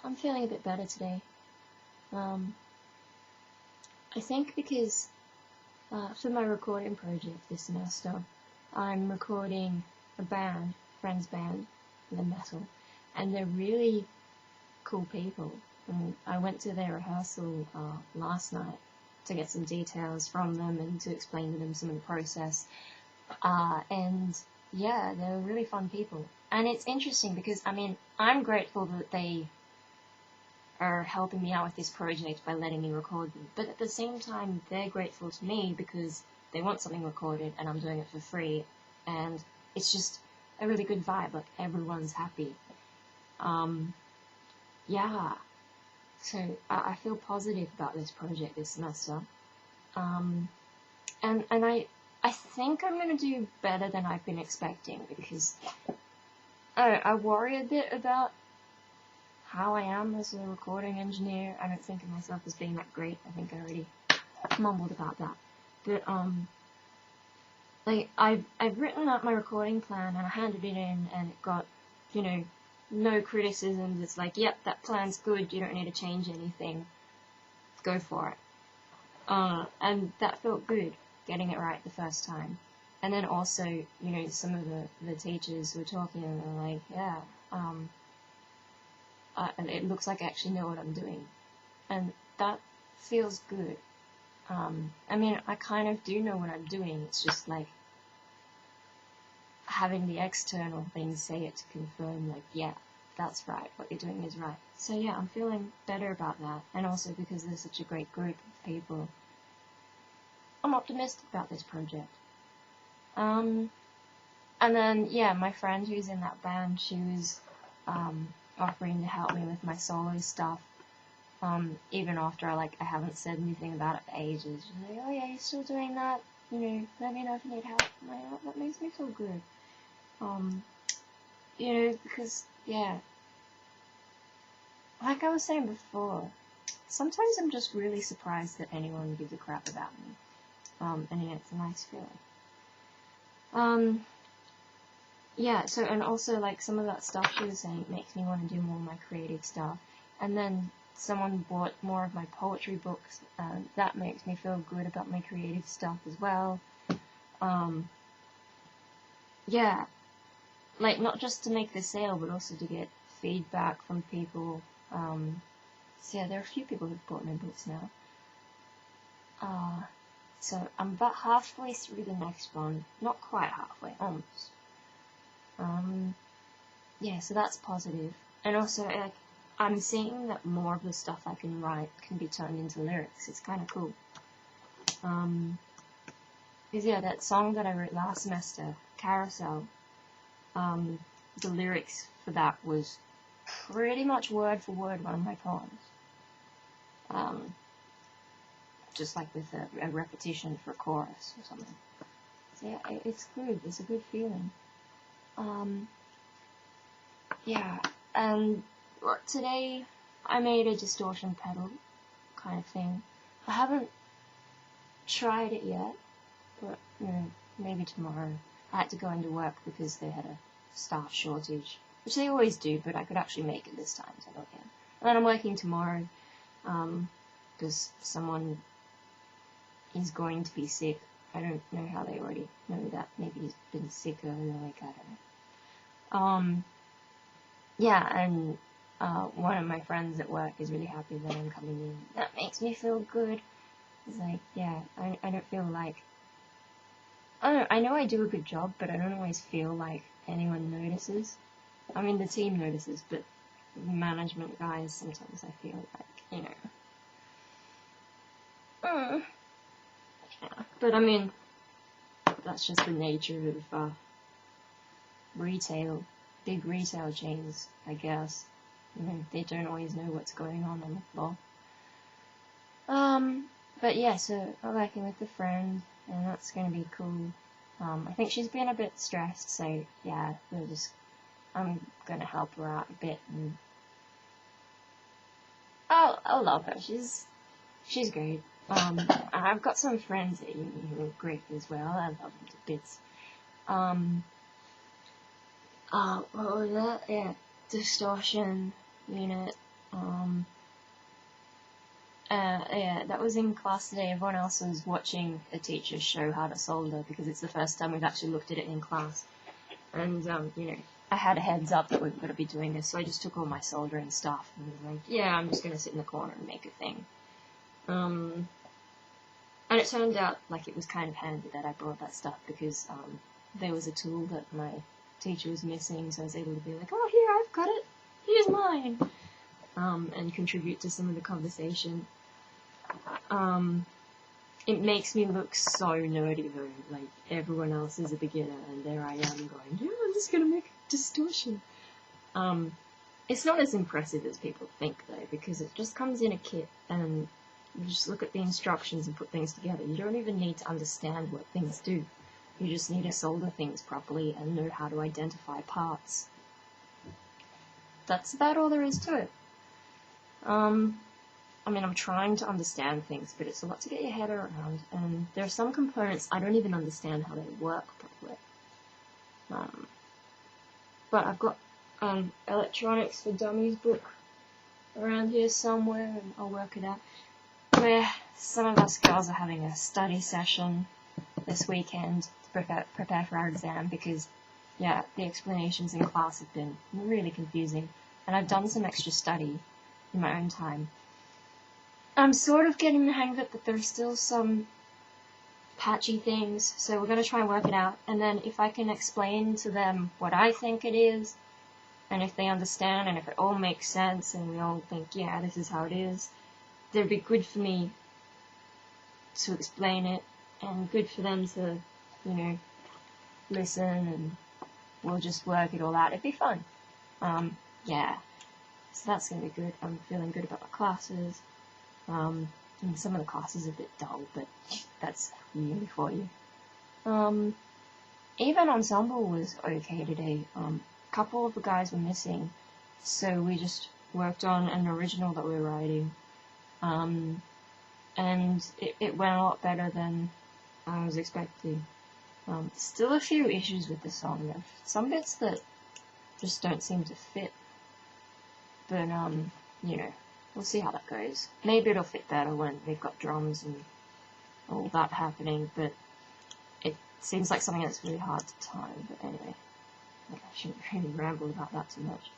I'm feeling a bit better today. I think because for my recording project this semester, I'm recording a band, friend's band, the metal, and they're really cool people. And I went to their rehearsal last night to get some details from them and to explain to them some of the process. And yeah, they're really fun people. And it's interesting because, I mean, I'm grateful that they are helping me out with this project by letting me record them. But at the same time, they're grateful to me because they want something recorded and I'm doing it for free. And it's just a really good vibe, like everyone's happy. Yeah. So I feel positive about this project this semester. And I think I'm going to do better than I've been expecting because I worry a bit about how I am as a recording engineer. I don't think of myself as being that great. I think I already mumbled about that. But like I've written up my recording plan and I handed it in and it got, you know, no criticisms. It's like, yep, that plan's good. You don't need to change anything. Go for it. And that felt good, getting it right the first time. And then also, you know, some of the teachers were talking and they're like, yeah, and it looks like I actually know what I'm doing. And that feels good. I mean, I kind of do know what I'm doing. It's just like having the external things say it to confirm, like, yeah, that's right, what you're doing is right. So yeah, I'm feeling better about that. And also because there's such a great group of people, I'm optimistic about this project. And then, yeah, my friend who's in that band, she was offering to help me with my solo stuff. Even after I haven't said anything about it for ages. She's like, oh yeah, you're still doing that? You know, let me know if you need help. I'm like, oh, that makes me feel good. You know, because, yeah, like I was saying before, sometimes I'm just really surprised that anyone gives a crap about me. And yeah, it's a nice feeling. Yeah, so, and also, like, some of that stuff she was saying makes me want to do more of my creative stuff. And then someone bought more of my poetry books, and that makes me feel good about my creative stuff as well. Yeah, like, not just to make the sale, but also to get feedback from people. So yeah, there are a few people who've bought my books now. So I'm about halfway through the next one. Not quite halfway, almost. Yeah, so that's positive. And also, like, I'm seeing that more of the stuff I can write can be turned into lyrics. It's kind of cool. Because yeah, that song that I wrote last semester, Carousel, the lyrics for that was pretty much word for word one of my poems. Just like with a repetition for a chorus or something. So yeah, it's good. It's a good feeling. Yeah, and today I made a distortion pedal kind of thing. I haven't tried it yet, but you know, maybe tomorrow. I had to go into work because they had a staff shortage, which they always do, but I could actually make it this time, so I thought, yeah. And then I'm working tomorrow, because someone is going to be sick. I don't know how they already know that. Maybe he's been sick earlier, like, I don't know. Yeah, and one of my friends at work is really happy that I'm coming in. That makes me feel good. It's like, yeah, I don't feel like... I know I do a good job, but I don't always feel like anyone notices. I mean, the team notices, but management guys, sometimes I feel like, you know... Yeah, but I mean, that's just the nature of retail. Big retail chains, I guess. You know, they don't always know what's going on the floor. But yeah, so I'm working with a friend, and that's gonna be cool. I think she's been a bit stressed, so yeah, I'm gonna help her out a bit, and I'll love her. She's great. I've got some friends at uni who are great as well. I love them to bits. What was that? Yeah, distortion unit. Yeah, that was in class today. Everyone else was watching a teacher show how to solder because it's the first time we've actually looked at it in class. And, you know, I had a heads up that we were going to be doing this, so I just took all my soldering stuff and was like, yeah, I'm just going to sit in the corner and make a thing. And it turned out like it was kind of handy that I brought that stuff because there was a tool that my teacher was missing, so I was able to be like, oh, here, I've got it, here's mine, and contribute to some of the conversation. It makes me look so nerdy though, like everyone else is a beginner and there I am going, yeah, I'm just gonna make a distortion. It's not as impressive as people think though, because it just comes in a kit and you just look at the instructions and put things together. You don't even need to understand what things do. You just need to solder things properly and know how to identify parts. That's about all there is to it. I mean, I'm trying to understand things, but it's a lot to get your head around, and there are some components I don't even understand how they work properly. But I've got an Electronics for Dummies book around here somewhere, and I'll work it out. Where some of us girls are having a study session this weekend to prepare for our exam, because, yeah, the explanations in class have been really confusing, and I've done some extra study in my own time. I'm sort of getting the hang of it, but there's still some patchy things, so we're going to try and work it out, and then if I can explain to them what I think it is, and if they understand, and if it all makes sense, and we all think, yeah, this is how it is, it'd be good for me to explain it, and good for them to, you know, listen, and we'll just work it all out. It'd be fun. Yeah. So that's going to be good. I'm feeling good about my classes. And some of the classes are a bit dull, but that's really for you. Even ensemble was okay today. A couple of the guys were missing, so we just worked on an original that we were writing. And it went a lot better than I was expecting. Still a few issues with the song. There are some bits that just don't seem to fit. But, you know, we'll see how that goes. Maybe it'll fit better when we've got drums and all that happening, but it seems like something that's really hard to time. But anyway, I shouldn't really ramble about that too much.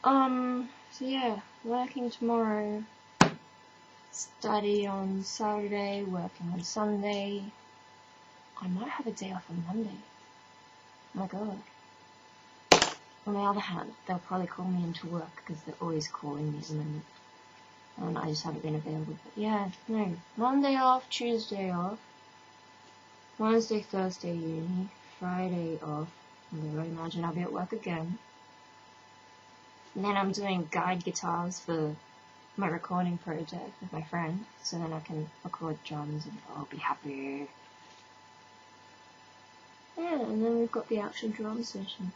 So yeah, working tomorrow, study on Saturday, working on Sunday. I might have a day off on Monday. Oh my god. On the other hand, they'll probably call me into work because they're always calling me at the moment. And I just haven't been available. But yeah, no. Monday off, Tuesday off, Wednesday, Thursday uni, Friday off. And I imagine I'll be at work again. And then I'm doing guide guitars for my recording project with my friend, so then I can record drums and I'll be happy. Yeah, and then we've got the actual drum session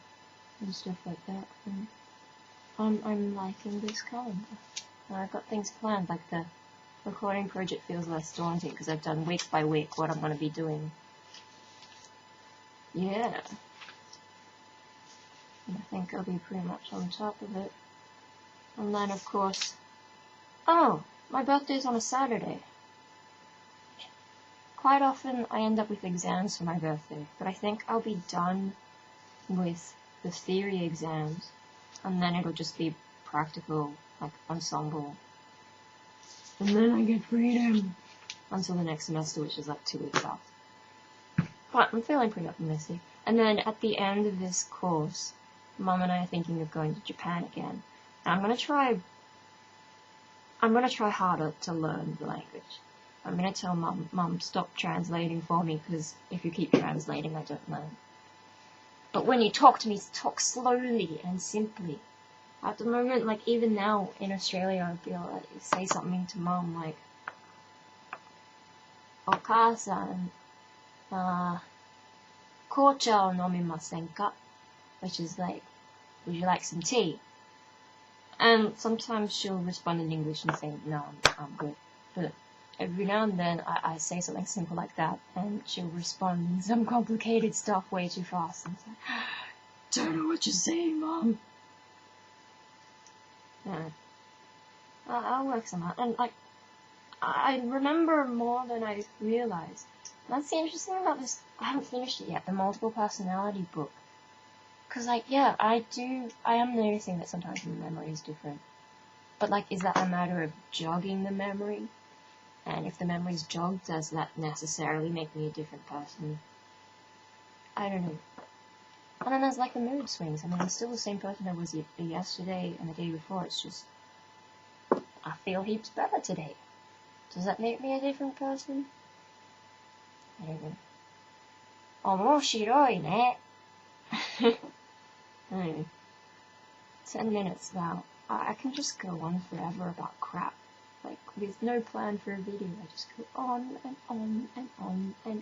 and stuff like that. And I'm liking this calendar. And I've got things planned, like the recording project feels less daunting because I've done week by week what I'm going to be doing. Yeah. And I think I'll be pretty much on top of it. And then, of course, oh, my birthday's on a Saturday. Quite often I end up with exams for my birthday, but I think I'll be done with the theory exams, and then it'll just be practical, like ensemble. And then I get freedom until the next semester, which is like 2 weeks off. But I'm feeling pretty optimistic. And then at the end of this course, Mum and I are thinking of going to Japan again. And I'm gonna try harder to learn the language. I'm gonna tell Mum, stop translating for me, because if you keep translating, I don't learn. But when you talk to me, talk slowly and simply. At the moment, like even now in Australia, I feel like say something to Mum like, "Okaasan, kocha o nomimasen ka?" Which is like, "Would you like some tea?" And sometimes she'll respond in English and say, "No, I'm good." But every now and then I say something simple like that, and she'll respond in some complicated stuff way too fast. And it's like, "Don't know what you're saying, Mom." Yeah. I'll work some out. And, like, I remember more than I realized. That's the interesting thing about this. I haven't finished it yet, the multiple personality book. Because, like, yeah, I am noticing that sometimes the memory is different. But, like, is that a matter of jogging the memory? And if the memory's jogged, does that necessarily make me a different person? I don't know. And then there's, like, the mood swings. I mean, I'm still the same person I was yesterday and the day before. It's just, I feel heaps better today. Does that make me a different person? I don't know. 面白いね. Anyway, 10 minutes now. I can just go on forever about crap. Like, with no plan for a video, I just go on and on and on and